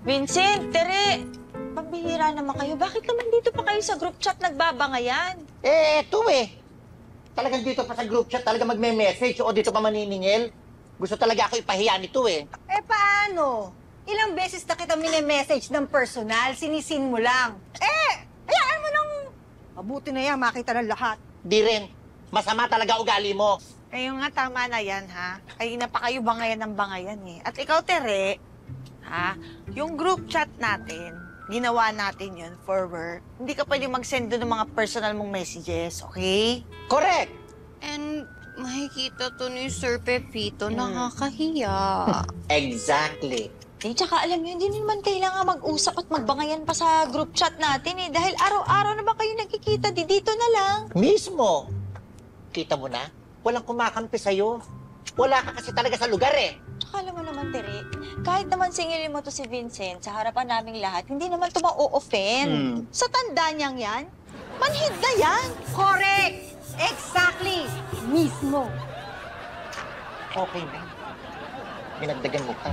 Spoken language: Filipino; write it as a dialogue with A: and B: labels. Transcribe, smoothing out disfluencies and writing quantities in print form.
A: Vincent, Tere, pambihira naman kayo. Bakit naman dito pa kayo sa group chat nagbabangayan?
B: Eto Talagang dito pa sa group chat, talaga magme-message o dito pa maniningil. Gusto talaga ako ipahiya nito
C: Paano? Ilang beses na kita mini-message ng personal, sinisin mo lang. Hayaan mo nang... Mabuti na yan, makita ng lahat.
B: Di rin. Masama talaga ugali mo.
A: Kayo nga, tama na yan, ha? Kayo na pa kayo bangayan ng bangayan, eh. At ikaw, Tere, ha? Yung group chat natin, ginawa natin yun for work. Hindi ka pwede mag-send doon ng mga personal mong messages, okay?
B: Correct!
D: And makikita to ni Sir Pepito, nakakahiya.
B: Exactly.
A: Tsaka alam niyo, hindi naman kailangan mag-usap at magbangayan pa sa group chat natin, eh. Dahil araw-araw naman kayo nagkikita, dito na lang.
B: Mismo. Kita mo na? Walang kumakampi sa'yo. Wala ka kasi talaga sa lugar,
A: Tsaka alam mo naman, Tere, kahit naman singilin mo to si Vincent sa harapan naming lahat, hindi naman to ma-o-offend. Sa tanda niyang yan, manhid na yan.
C: Correct! Exactly! Mismo.
B: Okay na. Dinagdagan mo pa.